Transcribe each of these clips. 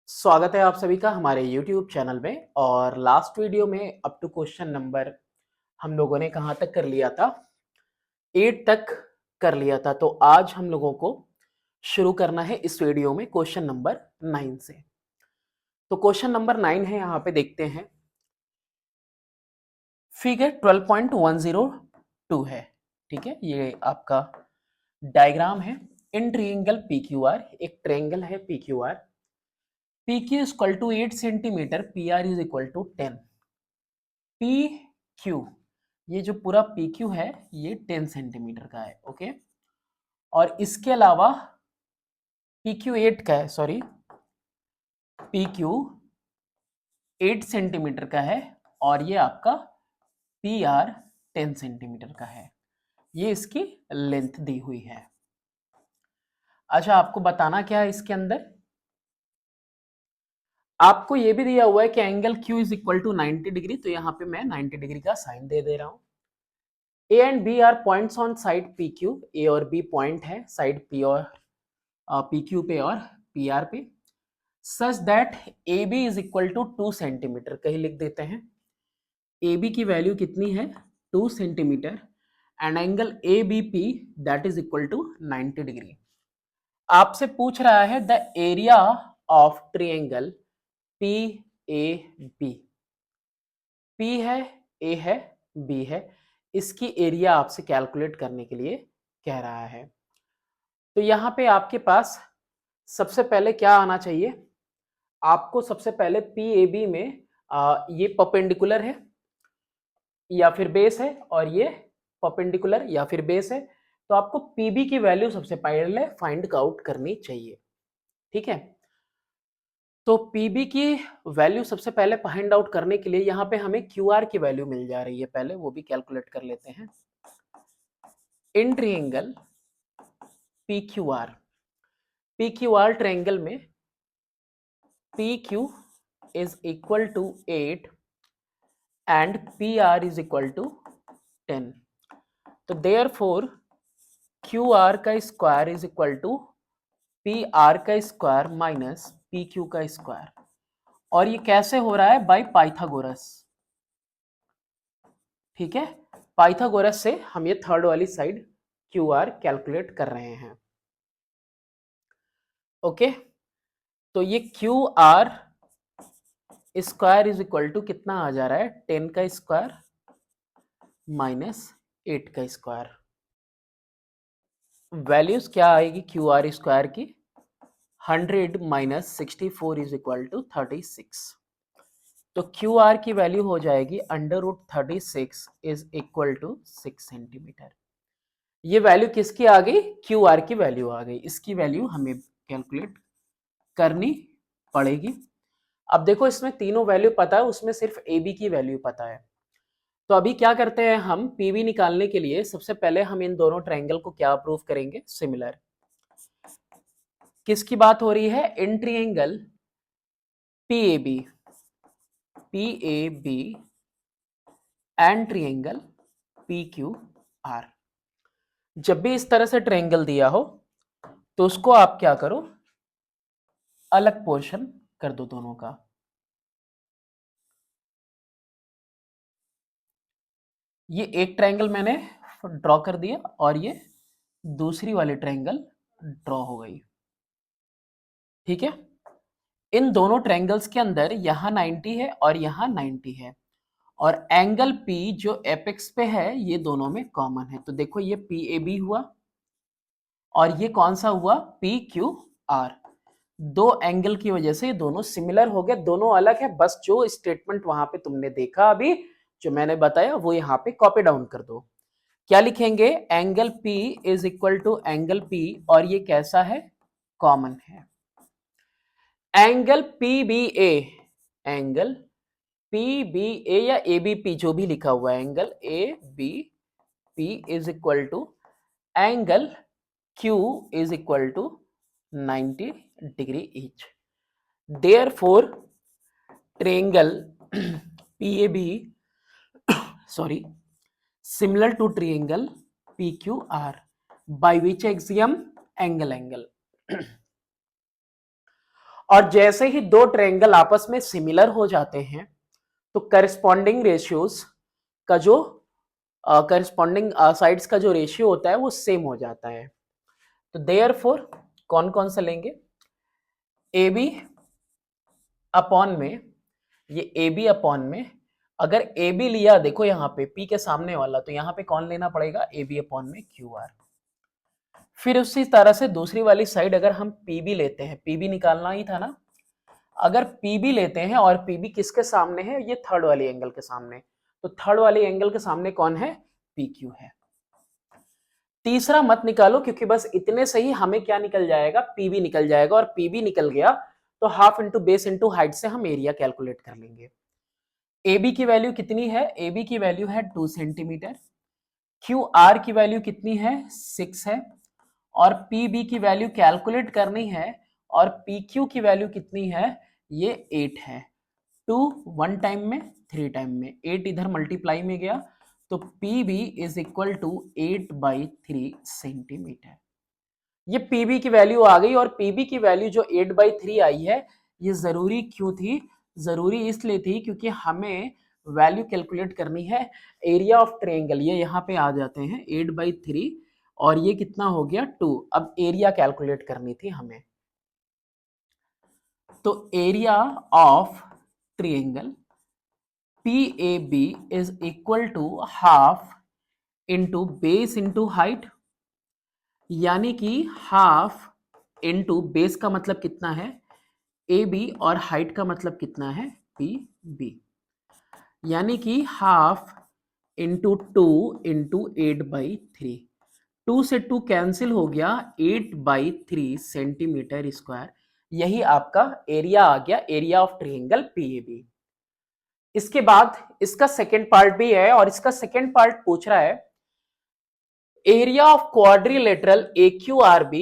स्वागत है आप सभी का हमारे YouTube चैनल में। और लास्ट वीडियो में अप टू क्वेश्चन नंबर हम लोगों ने कहाँ तक कर लिया था? 8 तक कर लिया था। तो आज हम लोगों को शुरू करना है इस वीडियो में क्वेश्चन नंबर 9 से। तो क्वेश्चन नंबर 9 है, यहाँ पे देखते हैं। फिगर 12.102 है, ठीक है। ये आपका डायग्राम है। इन ट्रायंगल PQR, एक ट्रायंगल है PQR। PQ is equal to 8 centimetre, PR is equal to 10। PQ, ये जो पूरा PQ है ये 10 सेंटीमीटर का है, ओके। और इसके अलावा PQ 8 का है, सॉरी, PQ 8 सेंटीमीटर का है और ये आपका PR 10 सेंटीमीटर का है। ये इसकी लेंथ दी हुई है। अच्छा, आपको बताना क्या है इसके अंदर? आपको ये भी दिया हुआ है कि angle Q is equal to 90 degree, तो यहाँ पे मैं 90 डिग्री का साइन दे रहा हूँ। A and B are points on side PQ। A और B पॉइंट है साइड P और PQ पे और PR पे। Such that AB is equal to 2 centimetre, कहीं लिख देते हैं। AB की वैल्यू कितनी है? 2 centimetre. And angle ABP that is equal to 90 degree. आपसे पूछ रहा है the area of triangle PAB। P है, A है, B है, इसकी एरिया आपसे कैलकुलेट करने के लिए कह रहा है। तो यहाँ पे आपके पास सबसे पहले क्या आना चाहिए? आपको सबसे पहले PAB में ये परपेंडिकुलर है या फिर बेस है, और ये परपेंडिकुलर या फिर बेस है। तो आपको PB की वैल्यू सबसे पहले फाइंड आउट करनी चाहिए, ठीक है। तो PB की वैल्यू सबसे पहले फाइंड आउट करने के लिए यहाँ पे हमें QR की वैल्यू मिल जा रही है, पहले वो भी कैलकुलेट कर लेते हैं। इन ट्रायंगल PQR ट्रायंगल में PQ is equal to 8 and PR is equal to 10. तो therefore QR का square is equal to PR का स्क्वायर माइनस PQ का स्क्वायर। और ये कैसे हो रहा है? बाय पाइथागोरस, ठीक है। पाइथागोरस से हम ये थर्ड वाली साइड QR कैलकुलेट कर रहे हैं, ओके। तो ये QR square is equal to कितना आ जा रहा है? 10 का स्क्वायर माइनस 8 का स्क्वायर। वैल्यूज क्या आएगी QR स्क्वायर की? 100 माइनस 64 इज इक्वल टू 36। तो QR की वैल्यू हो जाएगी under root 36 is equal to 6 centimetre. ये वैल्यू किसकी आ गई? QR की वैल्यू आ गई। इसकी वैल्यू हमें कैलकुलेट करनी पड़ेगी। अब देखो, इसमें तीनों वैल्यू पता है, उसमें सिर्फ AB की वैल्यू पता है। तो अभी क्या करते हैं हम? PB निकालने के लिए सबसे पहले हम इन दोनों ट्रायंगल को क्या प्रूव करेंगे? सिमिलर। किसकी बात हो रही है? In triangle PAB and triangle PQR। जब भी इस तरह से ट्रायंगल दिया हो तो उसको आप क्या करो? अलग पोर्शन कर दो दोनों का। ये एक ट्रायंगल मैंने ड्रॉ कर दिया और ये दूसरी वाली ट्रायंगल ड्रॉ हो गई, ठीक है। इन दोनों ट्रायंगल्स के अंदर यहाँ 90 है और यहाँ 90 है, और एंगल P जो एपेक्स पे है ये दोनों में कॉमन है। तो देखो, ये PAB हुआ और ये कौन सा हुआ? PQR। दो एंगल की वजह से ये दोनों सिमिलर हो गए, दोनों अलग है। बस जो स्टेटमेंट वहां पे तुमने देखा अभी, जो मैंने बताया, वो यहाँ पे कॉपी डाउन कर दो। क्या लिखेंगे? Angle P is equal to angle P, और ये कैसा है? कॉमन है। एंगल PBA, एंगल PBA या ABP जो भी लिखा हुआ है, angle ABP is equal to angle Q is equal to 90 degree each. Therefore triangle PAB sorry similar to triangle PQR by which axiom? angle और जैसे ही दो ट्रायंगल आपस में सिमिलर हो जाते हैं तो करस्पॉन्डिंग रेशियोज का जो करस्पॉन्डिंग साइड्स का जो रेशियो होता है वो सेम हो जाता है। तो देयरफॉर कौन कौन सा लेंगे, ए बी अपॉन में, ये ए बी अपॉन में, अगर ए बी लिया देखो यहाँ पे पी के सामने वाला, तो यहाँ पे कौन लेना पड़ेगा, ए बी अपॉन में क्यू आर। फिर उसी तरह से दूसरी वाली साइड अगर हम पी बी लेते हैं, पी बी निकालना ही था ना, अगर पी बी लेते हैं और पी बी किसके सामने है, ये थर्ड वाली एंगल के सामने, तो थर्ड वाली एंगल के सामने कौन है, पी क्यू है। तीसरा मत निकालो क्योंकि बस इतने से ही हमें क्या निकल जाएगा, पीबी निकल जाएगा, और पीबी निकल गया तो half into base into height से हम एरिया कैलकुलेट कर लेंगे। ए बी की वैल्यू कितनी है, ए बी की वैल्यू है 2 सेंटीमीटर, क्यू आर की वैल्यू कितनी है 6 है, और पी बी की वैल्यू कैलकुलेट करनी है, और पी क्यू की वैल्यू कितनी है, ये 8 है। 2 1 टाइम में 3 टाइम में, 8 इधर मल्टीप्लाई में गया, तो P B is equal to 8/3 centimetre. ये पीबी की वैल्यू आ गई, और पीबी की वैल्यू जो 8/3 आई है, ये जरूरी क्यों थी, जरूरी इसलिए थी क्योंकि हमें वैल्यू कैलकुलेट करनी है एरिया ऑफ ट्रायंगल। ये यहाँ पे आ जाते हैं 8/3, और ये कितना हो गया 2। अब एरिया कैलकुलेट करनी थी हमें, तो area of triangle PAB is equal to half into base into height, यानी कि हाफ इंटू बेस का मतलब कितना है AB, और हाइट का मतलब कितना है PB, यानी कि हाफ इंटू 2 इंटू 8/3। 2 से 2 कैंसिल हो गया, 8/3 सेंटीमीटर स्क्वायर, यही आपका एरिया आ गया, एरिया ऑफ ट्रायंगल PAB। इसके बाद इसका सेकेंड पार्ट भी है, और इसका सेकेंड पार्ट पूछ रहा है area of quadrilateral AQRB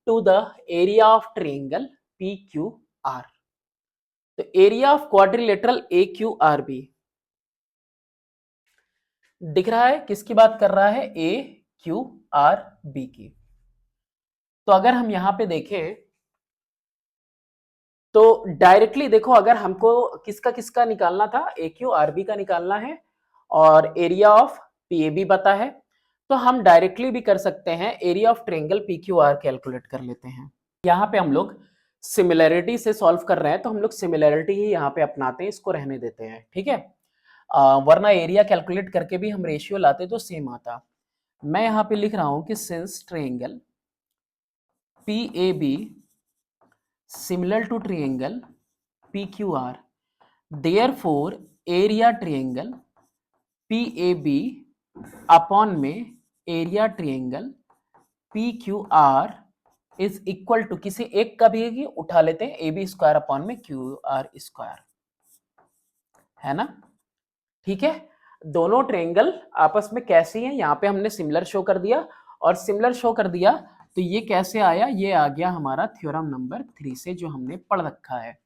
to the area of triangle PQR। तो एरिया ऑफ क्वाड्रिलेटरल AQRB दिख रहा है, किसकी बात कर रहा है, AQRB की। तो अगर हम यहां पे देखें तो डायरेक्टली देखो, अगर हमको किसका किसका निकालना था, AQRB का निकालना है, और एरिया ऑफ PAB पता है, तो हम डायरेक्टली भी कर सकते हैं, area of triangle PQR calculate कर लेते हैं। यहाँ पे हम लोग सिमिलैरिटी से सॉल्व कर रहे हैं, तो हम लोग सिमिलैरिटी ही यहाँ पे अपनाते हैं, इसको रहने देते हैं, ठीक है। वरना एरिया कैलकुलेट करके भी हम रेशियो लाते तो सेम आता। मैं यहाँ पे लिख रहा हूं कि since triangle PAB similar to triangle PQR, therefore area triangle PAB upon में area triangle PQR is equal to, किसी एक का भी उठा लेते हैं, AB स्क्वायर अपॉन में QR स्क्वायर, है ना, ठीक है। दोनों ट्रायंगल आपस में कैसी हैं, यहाँ पे हमने सिमिलर शो कर दिया, और सिमिलर शो कर दिया तो ये कैसे आया, ये आ गया हमारा थ्योरम नंबर 3 से जो हमने पढ़ रखा है।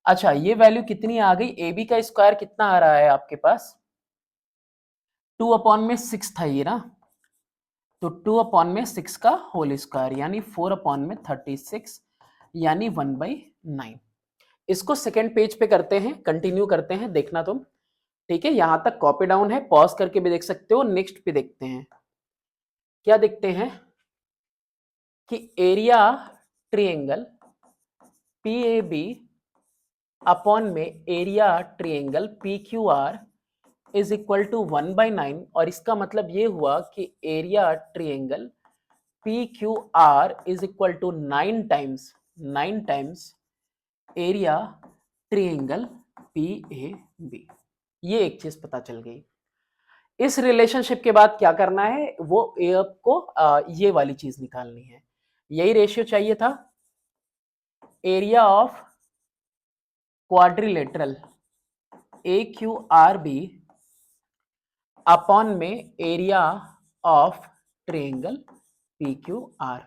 अच्छा, ये वैल्यू कितनी आ गई, AB का स्क्वायर कितना आ रहा है आपके पास, 2 अपॉन में 6 था ये ना, तो 2 अपॉन में 6 का होल स्क्वायर, यानी 4 अपॉन में 36, यानी 1/9। इसको सेकेंड पेज पे करते हैं, कंटिन्यू करते हैं, देखना तुम, ठीक है। यहां तक कॉपी डाउन है, पॉज करके भी देख सकते हो। नेक्स्ट पे देखते हैं, क्या देखते हैं कि एरिया ट्रायंगल PAB अपॉन में area triangle PQR is equal to 1/9, और इसका मतलब ये हुआ कि area triangle PQR is equal to 9 times area triangle PAB। ये एक चीज पता चल गई। इस रिलेशनशिप के बाद क्या करना है, वो आपको ये वाली चीज निकालनी है, यही रेशियो चाहिए था, area of quadrilateral AQRB upon में area of triangle PQR।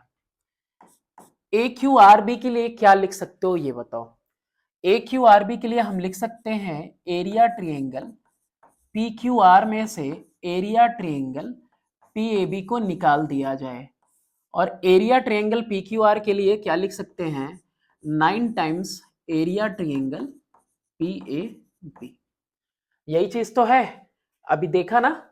AQRB के लिए क्या लिख सकते हो ये बताओ। AQRB के लिए हम लिख सकते हैं एरिया ट्रायंगल PQR में से एरिया ट्रायंगल PAB को निकाल दिया जाए, और एरिया ट्रायंगल PQR के लिए क्या लिख सकते हैं, 9 times area triangle P A B. यही चीज तो है, अभी देखा ना।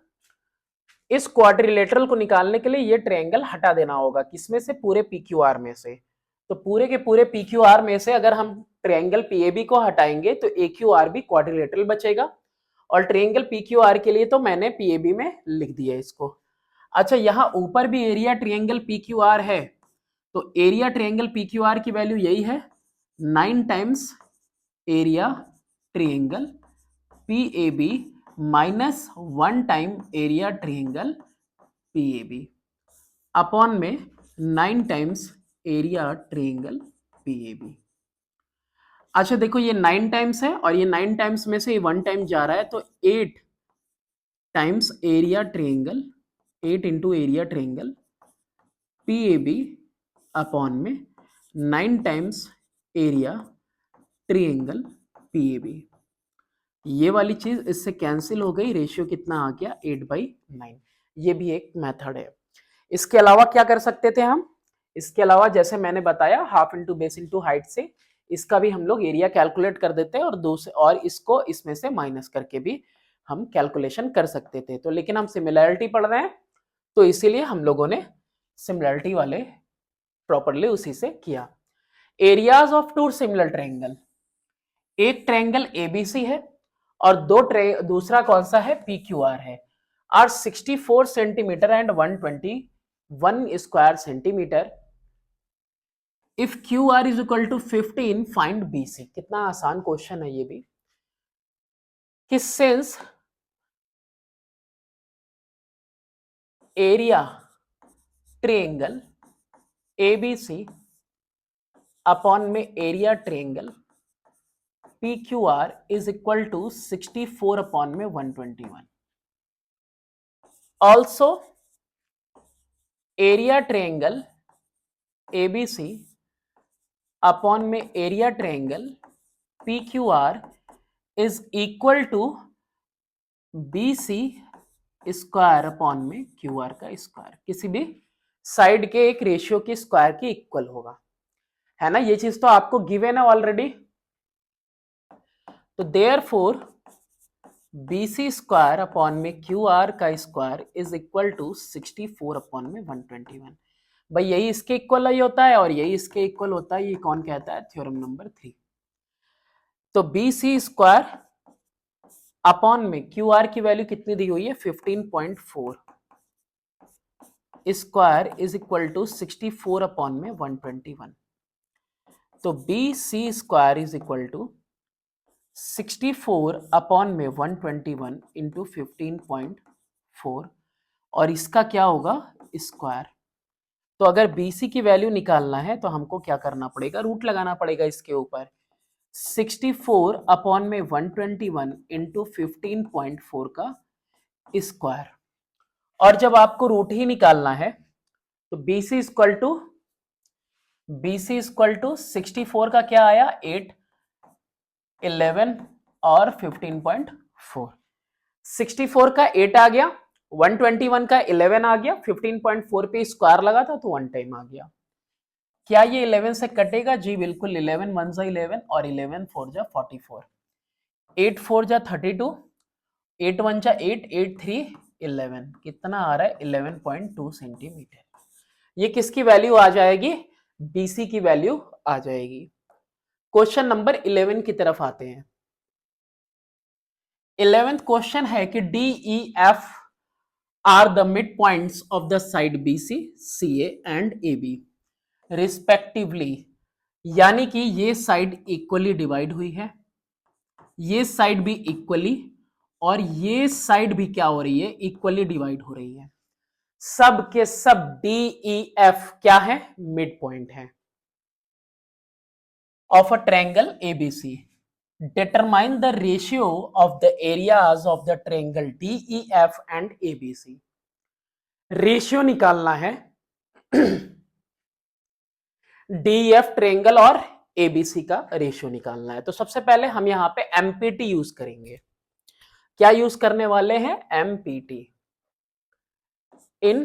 इस क्वाड्रिलेटरल को निकालने के लिए ये ट्रायंगल हटा देना होगा, किसमें से, पूरे पी क्यू आर में से। तो पूरे के पूरे पी क्यू आर में से अगर हम ट्रायंगल पीएबी को हटाएंगे तो ए क्यू आर भी क्वाड्रिलेटरल बचेगा। और ट्रायंगल पी क्यू आर के लिए तो मैंने पीएबी में लिख दिया इसको। अच्छा, यहां ऊपर भी area triangle P Q R है, तो area triangle P Q R की वैल्यू यही है, 9 times area triangle P A B minus 1 time area triangle P A B upon में 9 times area triangle P A B. अच्छा देखो, ये 9 times है और ये 9 टाइम्स में से 1 टाइम जा रहा है, तो 8 times area triangle, 8 into area triangle P A B upon में 9 times area triangle P A B. ये वाली चीज इससे कैंसिल हो गई, रेशियो कितना आ गया, 8/9। ये भी एक मेथड है। इसके अलावा क्या कर सकते थे हम, इसके अलावा जैसे मैंने बताया half into base into height से इसका भी हम लोग एरिया कैलकुलेट कर देते हैं, और दूसरे और इसको इसमें से माइनस करके भी हम कैलकुलेशन कर सकते थे। तो लेकिन हम सिमिलैरिटी पढ़ रहे हैं, तो इसीलिए हम लोगों ने सिमिलैरिटी वाले प्रॉपरली उसी से किया। Areas of two similar triangle, एक ट्रायंगल एबीसी है और दूसरा कौन सा है, पी क्यू आर है, are 64 centimetre and 121 square centimetre. If Q R is equal to 15 find BC. कितना आसान क्वेश्चन है ये भी, कि since area triangle ABC upon में area triangle P Q R is equal to 64 upon में 121, also area triangle ABC upon में area triangle P Q R is equal to B C square upon में Q R का square, किसी भी side के एक ratio की square की इक्वल होगा, है ना। ये चीज तो आपको गिवन है ऑलरेडी। तो therefore B C square upon में क्यू आर का square is equal to 64 upon में 121। भाई यही इसके इक्वल ही होता है और यही इसके इक्वल होता है, ये कौन कहता है, थ्योरम नंबर 3। तो बी सी स्क्वायर अपॉन में क्यू आर की वैल्यू कितनी दी हुई है, 15.4 square is equal to 64 upon में 121। तो B C square is equal to 64 upon में 121 इंटू 15.4, और इसका क्या होगा, स्क्वायर। तो अगर BC की वैल्यू निकालना है तो हमको क्या करना पड़ेगा, रूट लगाना पड़ेगा इसके ऊपर। 64 अपॉन में 121 इंटू 15.4 का स्क्वायर, और जब आपको रूट ही निकालना है तो BC इक्वल टू 64 का क्या आया, 8, 11 और 15.4। 64 का 8 आ गया, 121 का 11 आ गया, 15.4 पे स्क्वायर लगा था तो 1 टाइम आ गया। क्या ये 11 से कटेगा, जी बिल्कुल, 11 1 जा 11 और 11 4 जा 44, 8 4 जा 32, 8 1 जा 8, 8 3 11, कितना आ रहा है, 11.2 सेंटीमीटर। ये किसकी वैल्यू आ जाएगी, BC की वैल्यू आ जाएगी। क्वेश्चन नंबर 11 की तरफ आते हैं। 11th क्वेश्चन है कि D E F R the mid points of the side BC, CA and AB respectively, यानी कि ये साइड इक्वली डिवाइड हुई है, ये साइड भी इक्वली, और ये साइड भी क्या हो रही है, इक्वली डिवाइड हो रही है। सब के सब DEF क्या है, मिड पॉइंट है of a triangle ABC। Determine the ratio of the areas of the triangle DEF and ABC। Ratio निकालना है DEF ट्रायंगल और ABC का रेशियो निकालना है। तो सबसे पहले हम यहां पे MPT यूज करेंगे। क्या यूज करने वाले हैं, MPT। In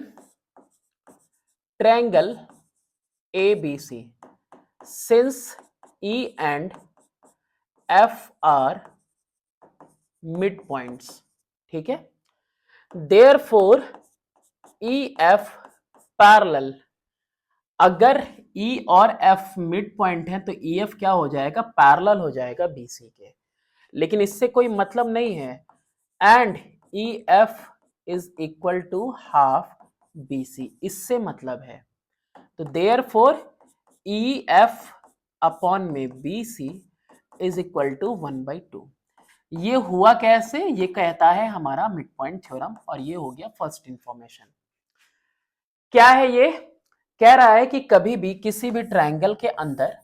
triangle ABC, since E and F are mid points, ठीक है। देयरफॉर EF पैरेलल, अगर E और F मिड पॉइंट है तो EF क्या हो जाएगा, पैरेलल हो जाएगा BC के, लेकिन इससे कोई मतलब नहीं है। And EF is equal to half BC, इससे मतलब है। तो देयरफॉर EF अपॉन में BC इज इक्वल टू 1/2। ये हुआ कैसे, ये कहता है हमारा मिड पॉइंट थ्योरम, और ये हो गया फर्स्ट इंफॉर्मेशन। क्या है ये, कह रहा है कि कभी भी किसी भी ट्रायंगल के अंदर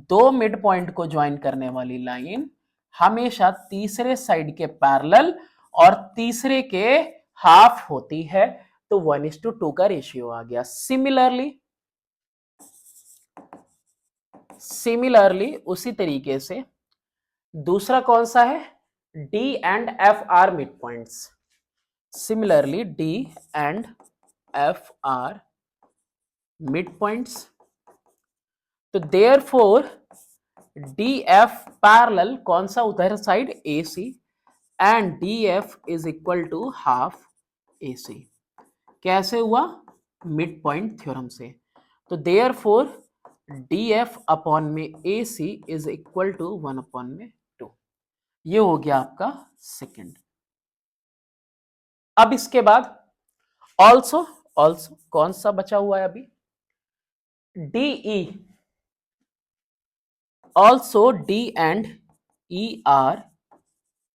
दो मिड पॉइंट को ज्वाइन करने वाली लाइन हमेशा तीसरे साइड के पैरेलल और तीसरे के हाफ होती है, तो 1:2 का रेशियो आ गया। सिमिलरली उसी तरीके से दूसरा कौन सा है, D and F are mid points. Similarly D and F are mid points, तो देयरफॉर DF पैरेलल कौन सा, उधर side AC, and DF is equal to half AC। कैसे हुआ, मिड पॉइंट थ्योरम से। तो देयरफॉर DF अपॉन में AC is equal to 1/2। ये हो गया आपका सेकंड। अब इसके बाद ऑल्सो कौन सा बचा हुआ है अभी, DE, also D and E are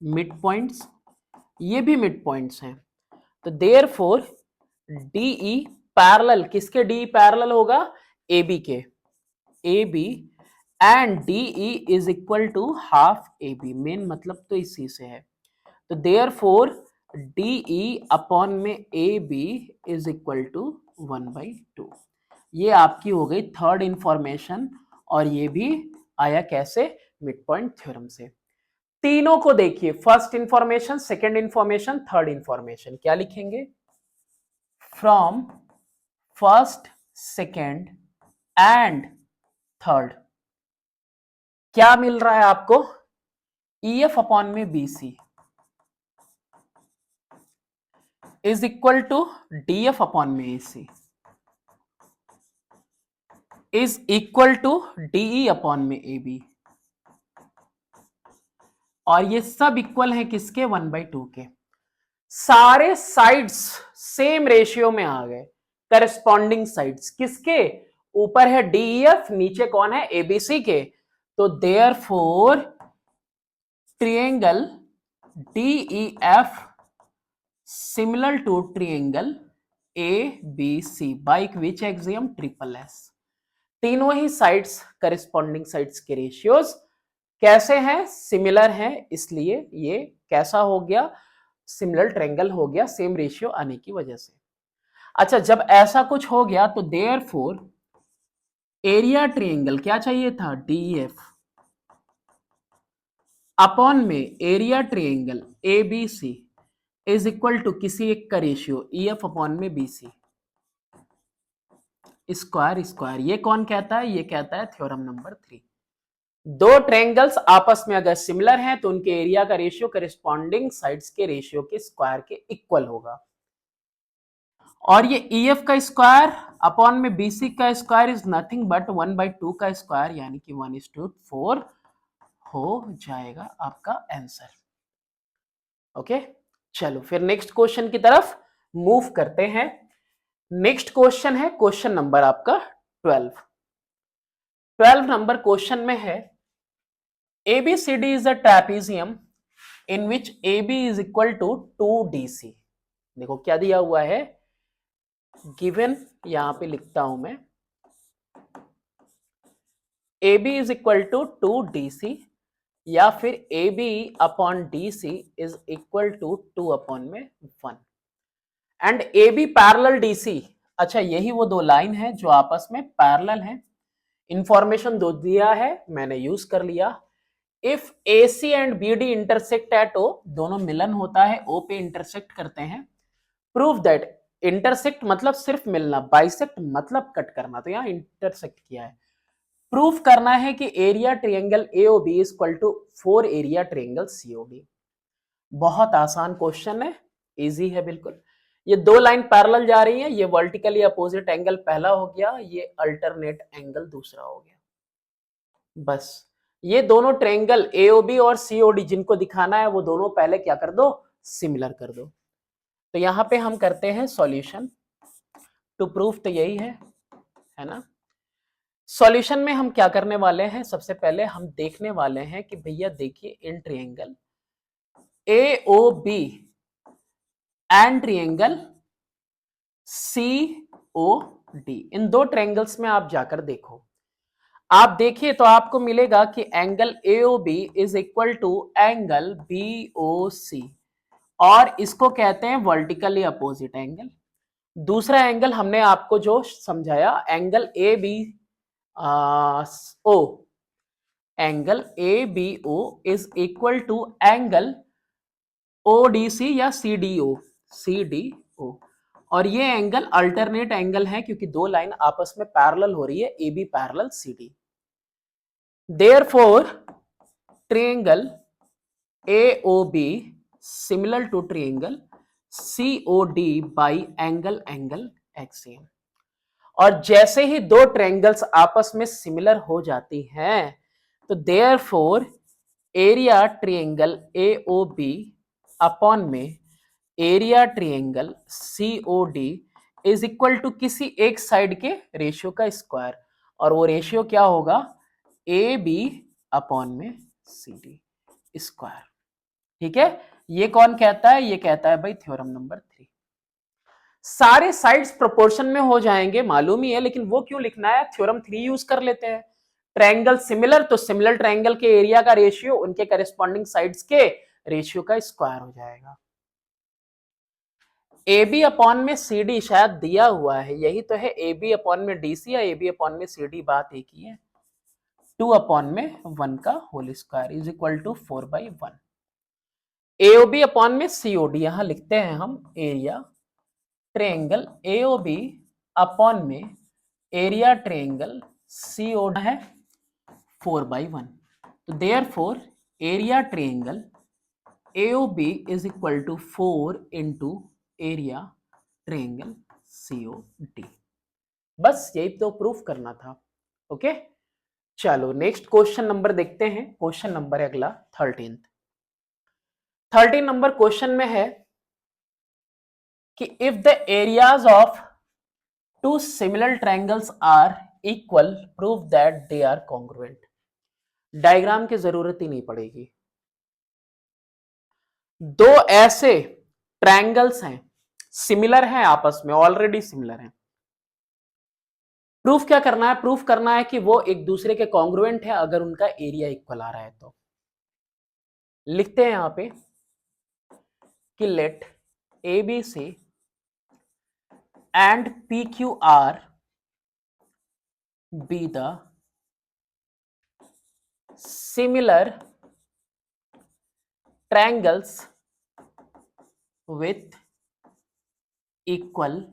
mid points, ये भी मिड पॉइंट्स हैं। तो देयरफॉर DE पैरेलल, किसके DE पैरेलल होगा, AB के, AB and DE is equal to half AB। Main मतलब तो इसी से है। तो देयरफॉर DE अपॉन में AB इज इक्वल टू 1/2। ये आपकी हो गई थर्ड इंफॉर्मेशन, और ये भी आया कैसे, मिड पॉइंट थ्योरम से। तीनों को देखिए, first information, second information, third information, क्या लिखेंगे, from first, second and third क्या मिल रहा है आपको, EF अपॉन में BC is equal to DF upon में AC is equal to DE upon में AB, और ये सब इक्वल है किसके, 1/2 के। सारे साइड्स सेम रेशियो में आ गए, करस्पॉन्डिंग साइड्स किसके, ऊपर है DEF, नीचे कौन है, ABC के। तो therefore triangle DEF similar to triangle ABC by which axiom, triple S। तीनों ही साइड्स करस्पॉन्डिंग साइड्स के रेशियोज कैसे हैं, सिमिलर हैं, इसलिए ये कैसा हो गया, सिमिलर ट्रायंगल हो गया, सेम रेशियो आने की वजह से। अच्छा, जब ऐसा कुछ हो गया तो देयरफॉर एरिया ट्रायंगल क्या चाहिए था, DEF अपॉन में area triangle ABC is equal to किसी एक का रेशियो EF अपॉन में BC स्क्वायर। ये कौन कहता है, ये कहता है थ्योरम नंबर 3। दो ट्रायंगल्स आपस में अगर सिमिलर हैं तो उनके एरिया का रेशियो करेस्पॉन्डिंग साइड्स के रेशियो के स्क्वायर के इक्वल होगा, और ये EF का स्क्वायर अपॉन में BC का स्क्वायर इज नथिंग बट 1/2 का स्क्वायर, यानी कि 1:4 हो जाएगा आपका आंसर। ओके, चलो फिर नेक्स्ट क्वेश्चन की तरफ मूव करते हैं। नेक्स्ट क्वेश्चन है क्वेश्चन नंबर आपका 12 नंबर क्वेश्चन में है ABCD is a trapezium in which AB is equal to 2DC। देखो क्या दिया हुआ है, गिवन, यहां पे लिखता हूं मैं, AB is equal to 2DC या फिर AB upon DC is equal to 2 upon में 1 एंड AB पैरेलल DC। अच्छा, यही वो दो लाइन है जो आपस में पैरेलल हैं। इंफॉर्मेशन दो दिया है, मैंने यूज कर लिया। If AC and BD intersect at O, दोनों मिलन होता है, O पे इंटरसेक्ट करते हैं। प्रूव दैट, इंटरसेक्ट मतलब सिर्फ मिलना, बाइसेक्ट मतलब कट करना, तो यहां इंटरसेक्ट किया है। प्रूफ करना है कि area triangle AOB is equal to 4 area triangle COD. बहुत आसान क्वेश्चन है, इजी है बिल्कुल। ये दो लाइन पैरेलल जा रही है, ये वर्टिकली अपोजिट एंगल पहला हो गया, ये अल्टरनेट एंगल दूसरा हो गया। बस ये दोनों ट्रायंगल एओबी और सीओडी जिनको दिखाना है वो दोनों पहले क्या कर दो, सिमिलर कर दो। तो यहां पे हम करते हैं सॉल्यूशन टू प्रूफ, तो यही है ना। सॉल्यूशन में हम क्या करने वाले हैं, सबसे पहले हम देखने वाले हैं कि भैया देखिए in triangle AOB and triangle COD, इन दो ट्रायंगल्स में आप जाकर देखो, आप देखिए तो आपको मिलेगा कि angle AOB is equal to angle BOC, और इसको कहते हैं वर्टिकली अपोजिट एंगल। दूसरा एंगल हमने आपको जो समझाया angle A B O, angle A B O is equal to angle ODC या सीडीओ, और ये एंगल अल्टरनेट एंगल है क्योंकि दो लाइन आपस में पैरेलल हो रही है, A B parallel C D. Therefore, triangle AOB similar to triangle COD by angle XCM। और जैसे ही दो ट्रायंगल्स आपस में सिमिलर हो जाती हैं तो therefore area triangle AOB upon में area triangle COD is equal to किसी एक साइड के रेशियो का स्क्वायर, और वो रेशियो क्या होगा, ए बी अपॉन में सी डी स्क्वायर। ठीक है, ये कौन कहता है, ये कहता है भाई थ्योरम नंबर 3। सारे साइड्स प्रोपोर्शन में हो जाएंगे मालूम ही है, लेकिन वो क्यों लिखना है, थ्योरम 3 यूज कर लेते हैं। ट्रायंगल सिमिलर, तो सिमिलर ट्रायंगल के एरिया का रेशियो उनके करेस्पॉन्डिंग साइड्स के रेशियो का स्क्वायर हो जाएगा। ए बी अपॉन में सी डी शायद दिया हुआ है, यही तो है, ए बी अपॉन में डी सी या ए बी अपॉन में सी डी, बात एक ही है। 2 अपॉन में 1 का whole square is equal to 4/1। AOB upon में सीओडी, यहां लिखते हैं हम एरिया ट्रायंगल एओबी अपॉन में एरिया ट्रायंगल सीओडी है 4/1। तो therefore area triangle AOB is equal to 4 into area triangle COD. बस यही तो प्रूफ करना था। ओके, चलो नेक्स्ट क्वेश्चन नंबर देखते हैं। क्वेश्चन नंबर है अगला 13 नंबर क्वेश्चन में है कि if the areas of two similar triangles are equal prove that they are congruent. Diagram की जरूरत ही नहीं पड़ेगी, दो ऐसे ट्रायंगल्स हैं, सिमिलर हैं आपस में, ऑलरेडी सिमिलर हैं। प्रूफ क्या करना है, प्रूफ करना है कि वो एक दूसरे के कॉन्ग्रुएंट है अगर उनका एरिया इक्वल आ रहा है तो। लिखते हैं यहां पे कि let ABC and PQR be the similar triangles with equal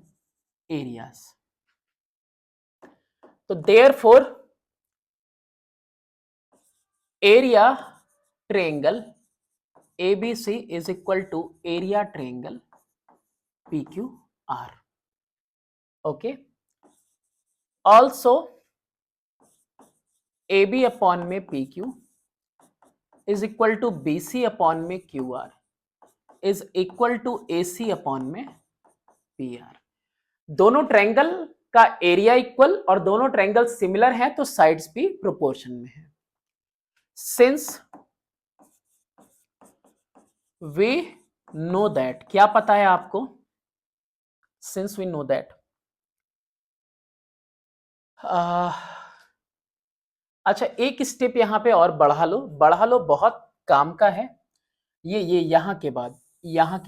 areas. तो therefore area triangle ABC is equal to area triangle PQR. Okay. Also, AB upon में PQ is equal to BC upon में QR is equal to AC upon में PR। दोनों triangle का area equal और दोनों triangle similar हैं तो sides भी प्रोपोर्शन में है। सिंस we know that, क्या पता है आपको, since we know that, अच्छा एक स्टेप यहां पे और बढ़ा लो, बहुत काम का है ये यहां के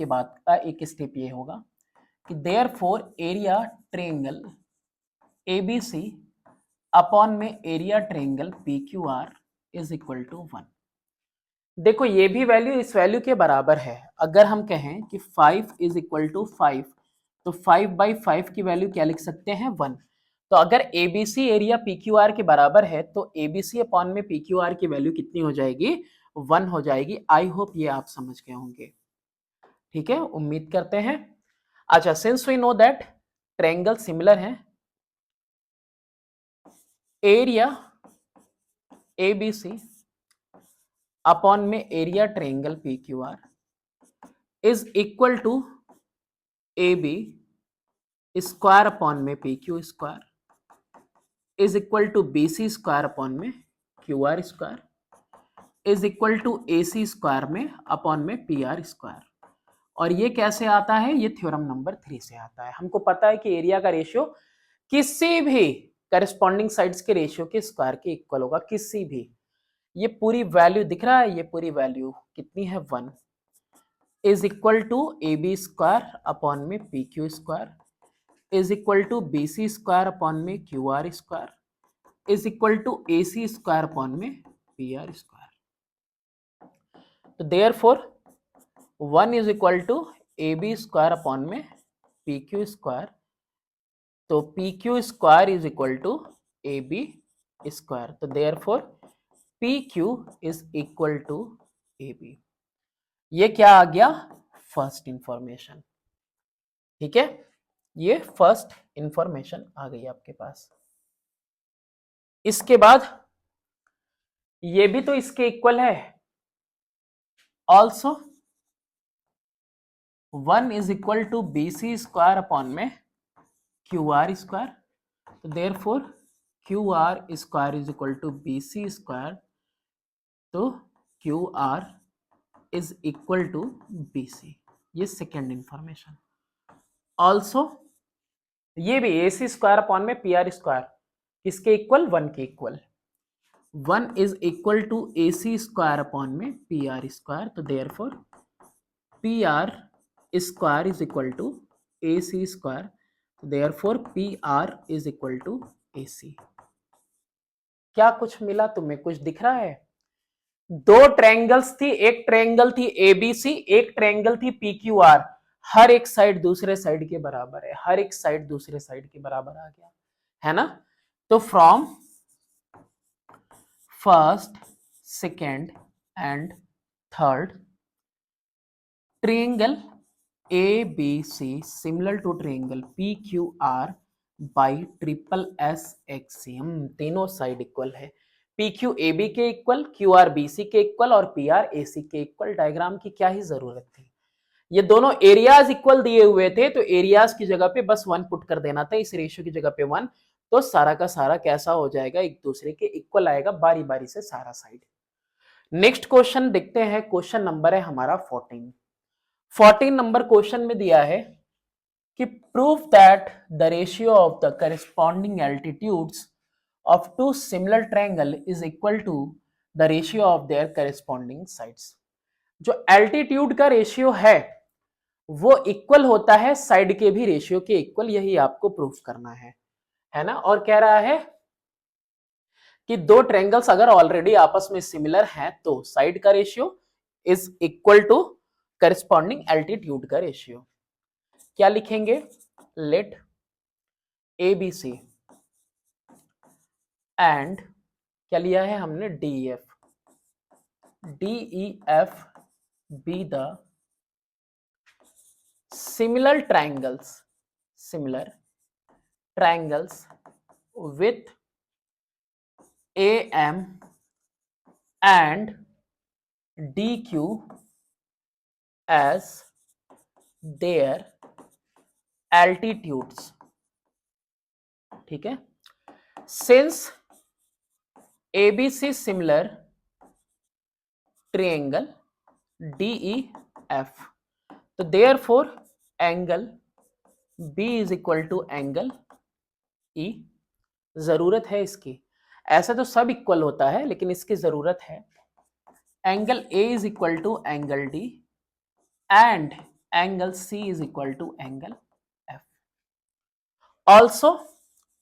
बाद का एक स्टेप ये होगा कि देयरफॉर एरिया ट्रायंगल ABC अपॉन में area triangle PQR is equal to 1। देखो ये भी वैल्यू इस वैल्यू के बराबर है। अगर हम कहें कि 5 इज इक्वल टू 5 तो 5/5 की वैल्यू क्या लिख सकते हैं, 1। तो अगर एबीसी एरिया पीक्यूआर के बराबर है तो एबीसी अपॉन में पीक्यूआर की वैल्यू कितनी हो जाएगी, 1 हो जाएगी। आई होप ये आप समझ गए होंगे। ठीक है, उम्मीद करते हैं। अच्छा, since we know that triangle similar है, एरिया एबीसी अपॉन में area triangle PQR is equal to A B square upon में P Q square is equal to B C square upon में Q R square is equal to A C square में upon में P R square. और ये कैसे आता है, ये थ्योरम नंबर 3 से आता है। हमको पता है कि एरिया का रेशियो किसी भी करस्पॉन्डिंग साइड्स के रेशियो के स्क्वायर के इक्वल होगा, किसी भी। ये पूरी वैल्यू दिख रहा है, ये पूरी वैल्यू कितनी है, 1 is equal to A B square upon में P Q square is equal to B C square upon में Q R square is equal to A C square upon में पी आर स्क्वायर। तो therefore 1 is equal to A B square upon में P Q square, तो P Q square is equal to A B square. तो therefore P Q is equal to A B. ये क्या आ गया, first information. ठीक है, ये फर्स्ट इंफॉर्मेशन आ गई आपके पास। इसके बाद ये भी तो इसके इक्वल है, also 1 is equal to B C square upon में क्यू आर स्क्वायर। तो therefore Q R square is equal to B C square, तो Q R is equal to B C. ये सेकेंड इंफॉर्मेशन। ऑल्सो ये भी A C square upon में P R square किसके equal, 1 के equal. 1 is equal to A C square upon में P R square. तो therefore P R square is equal to A C square. Therefore P R is equal to A C. क्या कुछ मिला तुम्हें, कुछ दिख रहा है? दो ट्रायंगल्स थी, एक ट्रायंगल थी एबीसी, एक ट्रायंगल थी पीक्यूआर। हर एक साइड दूसरे साइड के बराबर है, हर एक साइड दूसरे साइड के बराबर आ गया है ना। तो from first, second and third triangle ABC similar to triangle PQR by triple SXC, हम तीनों साइड इक्वल है। PQ AB के इक्वल, QR BC के इक्वल और PR AC के इक्वल। डायग्राम की क्या ही जरूरत थी, ये दोनों एरियाज इक्वल दिए हुए थे, तो एरियाज की जगह पे बस 1 पुट कर देना था, इस रेशियो की जगह पे 1। तो सारा का सारा कैसा हो जाएगा, एक दूसरे के इक्वल आएगा, बारी बारी से सारा साइड। नेक्स्ट क्वेश्चन देखते हैं, क्वेश्चन नंबर है हमारा 14 नंबर क्वेश्चन में दिया है कि prove that the ratio of the corresponding altitudes of two similar triangle is equal to the ratio of their corresponding sides. जो एल्टीट्यूड का रेशियो है वो इक्वल होता है साइड के भी रेशियो के इक्वल, यही आपको प्रूफ करना है ना। और कह रहा है कि दो ट्रायंगल्स अगर ऑलरेडी आपस में सिमिलर हैं तो साइड का ratio is equal to corresponding altitude का रेशियो। क्या लिखेंगे, लेट ABC एंड क्या लिया है हमने, DEF B the similar triangles with AM and DQ as their altitudes। ठीक है, since ABC similar triangle DEF, तो therefore angle B is equal to angle E। जरूरत है इसकी, ऐसा तो सब इक्वल होता है लेकिन इसकी जरूरत है। Angle A is equal to angle D and angle C is equal to angle F।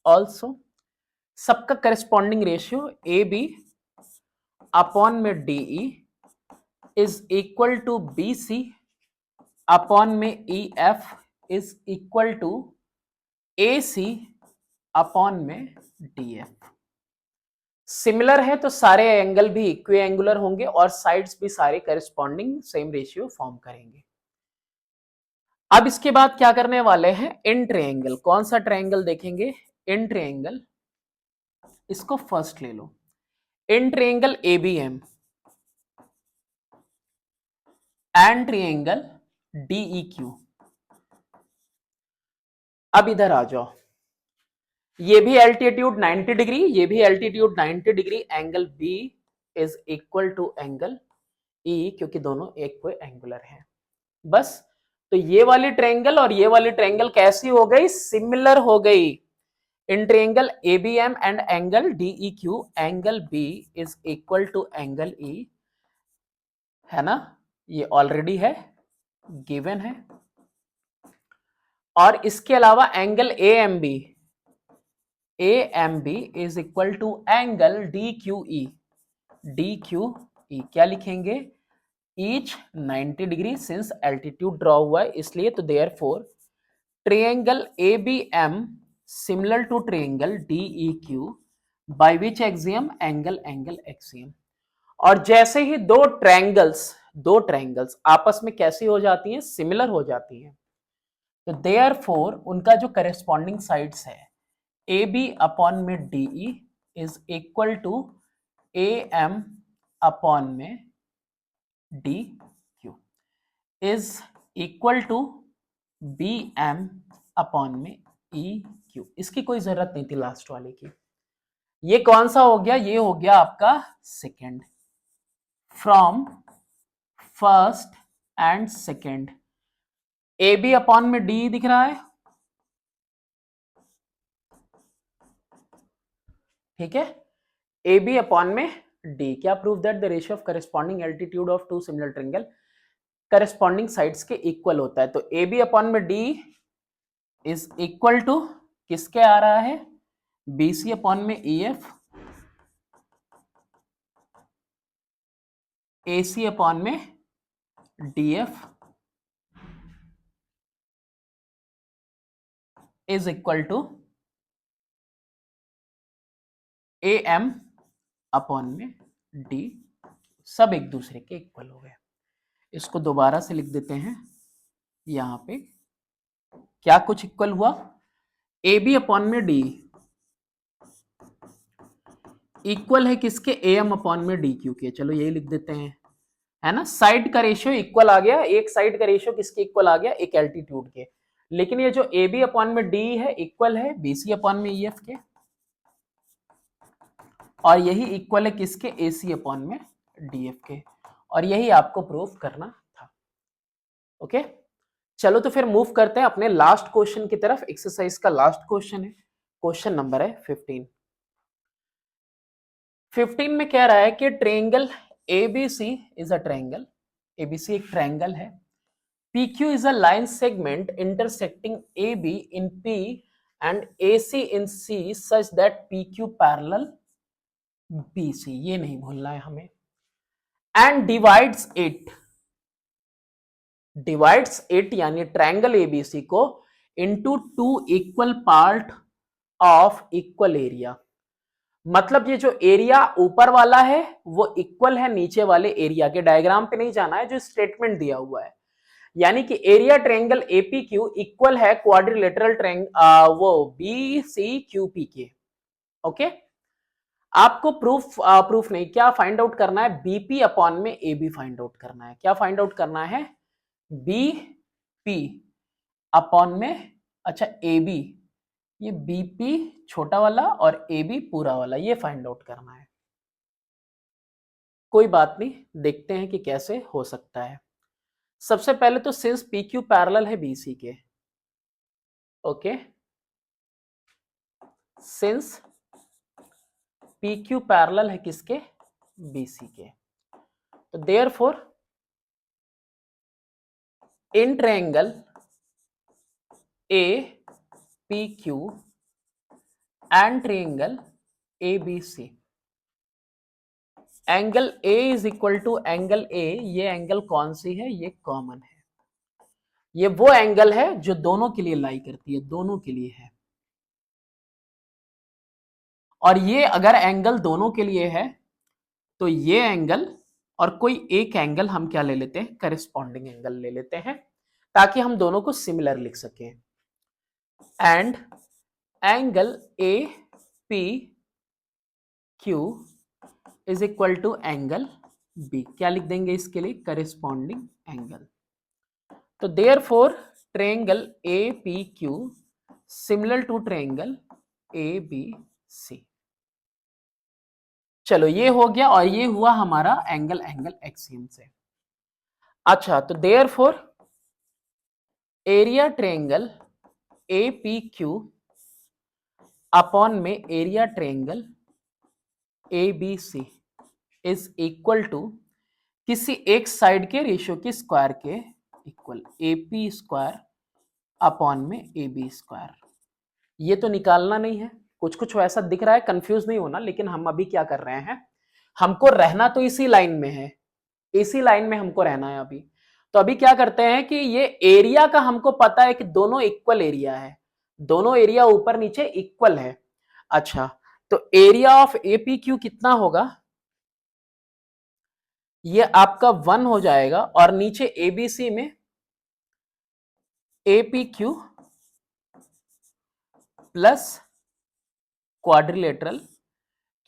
Also सबका करस्पॉन्डिंग रेशियो AB अपॉन में DE is equal to BC upon में EF is equal to AC upon में DF। Similar है तो सारे angle भी इक्विएंगुलर होंगे और साइड्स भी सारे करिस्पॉन्डिंग सेम रेशियो फॉर्म करेंगे। अब इसके बाद क्या करने वाले हैं, इन ट्रायंगल। कौन सा ट्रायंगल देखेंगे, इन ट्रायंगल, इसको फर्स्ट ले लो। In triangle ABM and triangle DEQ। अब इधर आ जाओ, ये भी एल्टीट्यूड 90 डिग्री, ये भी altitude 90 degree, angle B is equal to angle E, क्योंकि दोनों इक्विएंगुलर हैं। बस, तो ये वाली ट्रायंगल और ये वाली ट्रायंगल कैसी हो गई, सिमिलर हो गई। In triangle ABM and angle DEQ, angle B is equal to angle E, है ना, ये ऑलरेडी है, गिवन है। और इसके अलावा angle AMB is equal to angle DQE। क्या लिखेंगे, each 90 degree, since altitude draw हुआ है इसलिए, तो therefore triangle ABM similar to triangle DEQ by which axiom, angle axiom. और जैसे ही दो ट्रायंगल्स आपस में कैसी हो जाती हैं, सिमिलर हो जाती हैं, तो देयरफॉर उनका जो करेस्पॉन्डिंग साइड्स है AB अपॉन में DE is equal to AM upon में DQ is equal to BM upon में EQ। इसकी कोई जरूरत नहीं थी लास्ट वाले की। ये कौन सा हो गया, ये हो गया आपका second. From first and second, AB upon में DE दिख रहा है, ठीक है, AB अपॉन में D। क्या prove that the ratio of corresponding altitude of two similar triangle corresponding sides के इक्वल होता है। तो AB अपॉन में D इज इक्वल टू किसके आ रहा है, BC अपॉन में EF, AC अपॉन में DF is equal to AM upon में D। सब एक दूसरे के इक्वल हो गए। इसको दोबारा से लिख देते हैं, यहां पे क्या कुछ इक्वल हुआ, AB अपॉन में D इक्वल है किसके, AM अपॉन में DQ के। चलो यही लिख देते हैं, है ना, साइड का रेशियो इक्वल आ गया। एक साइड का रेशियो किसके इक्वल आ गया, एक एल्टीट्यूड के। लेकिन ये जो AB अपॉन में D है इक्वल है BC अपॉन में EF के, और यही इक्वल है किसके, AC अपॉन में DF के। और यही आपको प्रूफ करना था। ओके, चलो तो फिर मूव करते हैं अपने लास्ट क्वेश्चन की तरफ। एक्सरसाइज का लास्ट क्वेश्चन है, क्वेश्चन नंबर है 15 में कह रहा है कि triangle ABC is a triangle, ABC एक ट्रायंगल है, PQ is a line segment intersecting AB in P and AC in C such that PQ parallel BC, ये नहीं भूलना है हमें, एंड डिवाइड्स इट यानी ट्रायंगल ABC को into two equal part of equal area. मतलब ये जो एरिया ऊपर वाला है वो इक्वल है नीचे वाले एरिया के। डायग्राम पे नहीं जाना है, जो स्टेटमेंट दिया हुआ है, यानी कि एरिया ट्रायंगल APQ इक्वल है क्वाड्रिलेटरल ट्रायंगल वो BCQP के। ओके, आपको प्रूफ नहीं, क्या फाइंड आउट करना है, BP अपॉन में AB फाइंड आउट करना है। क्या फाइंड आउट करना है, BP अपॉन में, अच्छा AB, ये BP छोटा वाला और AB पूरा वाला, ये फाइंड आउट करना है। कोई बात नहीं, देखते हैं कि कैसे हो सकता है। सबसे पहले तो सिंस PQ पैरेलल है BC के, ओके, सिंस PQ पैरेलल है किसके, BC के, तो therefore in triangle APQ and triangle ABC, angle A is equal to angle A, ये एंगल कौन सी है, ये कॉमन है, ये वो एंगल है जो दोनों के लिए लाई करती है, दोनों के लिए है। और ये अगर एंगल दोनों के लिए है तो ये एंगल और कोई एक एंगल हम क्या ले लेते हैं, करिस्पॉन्डिंग एंगल ले लेते हैं, ताकि हम दोनों को सिमिलर लिख सकें। And angle A P Q is equal to angle B, क्या लिख देंगे इसके लिए, करिस्पॉन्डिंग एंगल। तो therefore triangle A P Q similar to triangle A B C. चलो ये हो गया, और ये हुआ हमारा एंगल एक्सियम से। अच्छा, तो therefore area triangle A P Q upon में area triangle A B C is equal to किसी एक साइड के रेशियो की स्क्वायर के equal, A P square upon में ए बी स्क्वायर। ये तो निकालना नहीं है, कुछ कुछ वैसा दिख रहा है, कंफ्यूज नहीं होना, लेकिन हम अभी क्या कर रहे हैं, हमको रहना तो इसी लाइन में है, इसी लाइन में हमको रहना है अभी। तो अभी क्या करते हैं कि ये एरिया का हमको पता है कि दोनों इक्वल एरिया है, दोनों एरिया ऊपर नीचे इक्वल है। अच्छा, तो एरिया ऑफ एपीक्यू कितना होगा, ये आपका 1 हो जाएगा, और नीचे एबीसी में एपीक्यू प्लस क्वाड्रिलेटरल,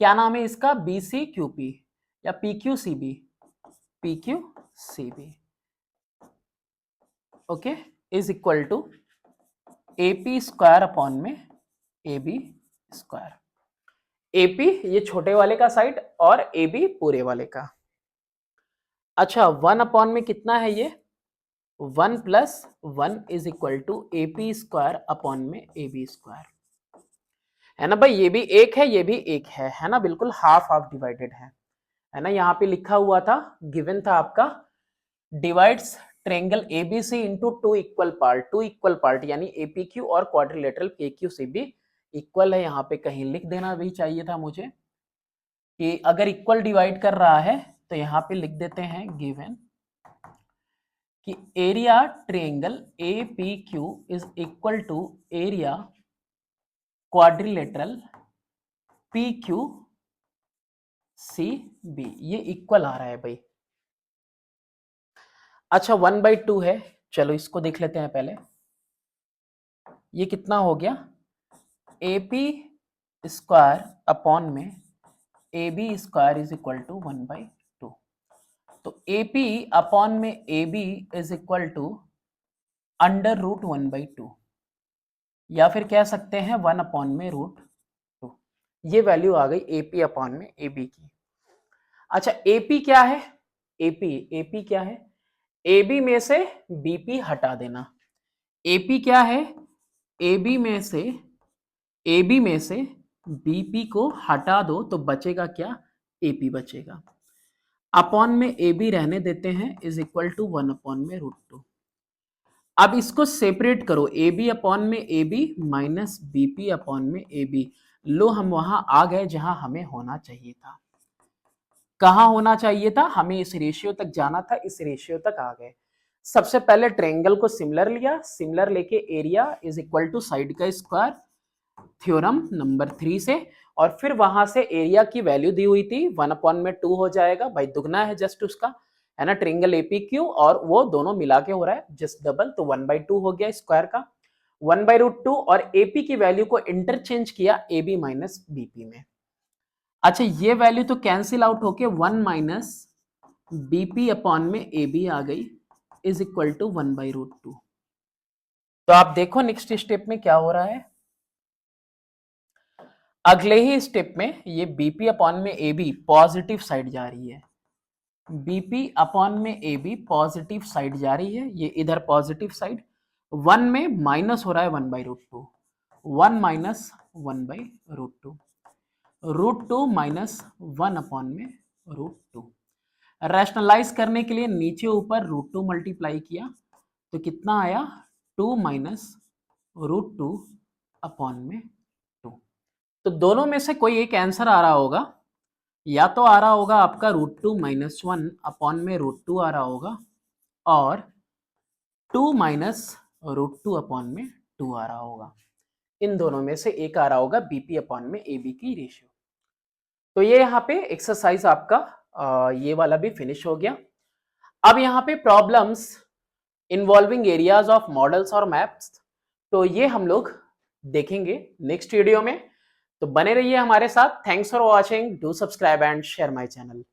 क्या नाम है इसका, बीसी क्यूपी या PQ CB, PQ CB, okay, is equal to AP square upon में एबी स्क्वायर। एपी ये छोटे वाले का साइड और एबी पूरे वाले का। अच्छा, 1 अपॉन में कितना है ये, 1 plus 1 is equal to AP square upon में एबी स्क्वायर, है ना भाई, ये भी एक है, ये भी एक है ना, बिल्कुल हाफ हाफ डिवाइडेड है ना। यहाँ पे लिखा हुआ था, गिवन था आपका, divides triangle ABC into two equal part, यानी एपीक्यू और क्वाड्रिलेटरल केक्यूसीबी इक्वल है। यहाँ पे कहीं लिख देना भी चाहिए था मुझे कि अगर इक्वल डिवाइड कर रहा है तो यहाँ पे लिख देते हैं गिवन कि area triangle APQ is equal to area quadrilateral PQ CB, ये इक्वल आ रहा है भाई। अच्छा, 1/2 है, चलो इसको देख लेते हैं पहले, ये कितना हो गया, AP स्क्वायर अपॉन में AB square is equal to 1/2। तो AP अपॉन में AB is equal to under root 1/2, या फिर कह सकते हैं 1 अपॉन में √2। ये वैल्यू आ गई AP अपॉन में AB की। अच्छा, AP क्या है, AP क्या है, AB में से BP हटा देना। AP क्या है, AB में से BP को हटा दो तो बचेगा क्या, AP बचेगा, अपॉन में AB रहने देते हैं, इज इक्वल टू 1 अपॉन में √2। अब इसको सेपरेट करो, AB अपॉन में AB माइनस BP अपॉन में AB। लो, हम वहां आ गए जहां हमें होना चाहिए था। कहां होना चाहिए था, हमें इस रेशियो तक जाना था, इस रेशियो तक आ गए। सबसे पहले ट्रायंगल को सिमिलर लिया, सिमिलर लेके area is equal to side का स्क्वायर, थ्योरम नंबर 3 से, और फिर वहां से एरिया की वैल्यू दी हुई थी 1 अपॉन में 2 हो जाएगा भाई, दुगना है जस्ट उसका, है ना, ट्रायंगल एपीक्यू, और वो दोनों मिला के हो रहा है जस्ट डबल, तो 1/2 हो गया स्क्वायर का, 1/√2, और एपी की वैल्यू को इंटरचेंज किया AB माइनस बीपी में। अच्छा, ये वैल्यू तो कैंसिल आउट होके 1 माइनस बीपी अपॉन में AB आ गई, इज इक्वल टू 1/√2। तो आप देखो नेक्स्ट स्टेप में क्या हो रहा है, अगले ही स्टेप में ये बीपी अपॉन में AB पॉजिटिव साइड जा रही है, बीपी अपॉन में AB पॉजिटिव साइड जा रही है, ये इधर पॉजिटिव साइड, 1 में माइनस हो रहा है 1/√2, 1 माइनस 1/√2, √2 माइनस 1 अपॉन में √2। रैशनलाइज करने के लिए नीचे ऊपर √2 मल्टीप्लाई किया तो कितना आया, 2 माइनस √2 अपॉन में 2। तो दोनों में से कोई एक आंसर आ रहा होगा, या तो आ रहा होगा आपका √2 माइनस 1 अपॉन में √2 आ रहा होगा, और 2 माइनस √2 अपॉन में 2 आ रहा होगा। इन दोनों में से एक आ रहा होगा बीपी अपॉन में एबी की रेशियो। तो ये यहाँ पे एक्सरसाइज आपका ये वाला भी फिनिश हो गया। अब यहाँ पे problems involving areas of models और मैप्स, तो ये हम लोग देखेंगे नेक्स्ट वीडियो में। तो बने रहिए हमारे साथ। Thanks for watching, do subscribe and share my channel.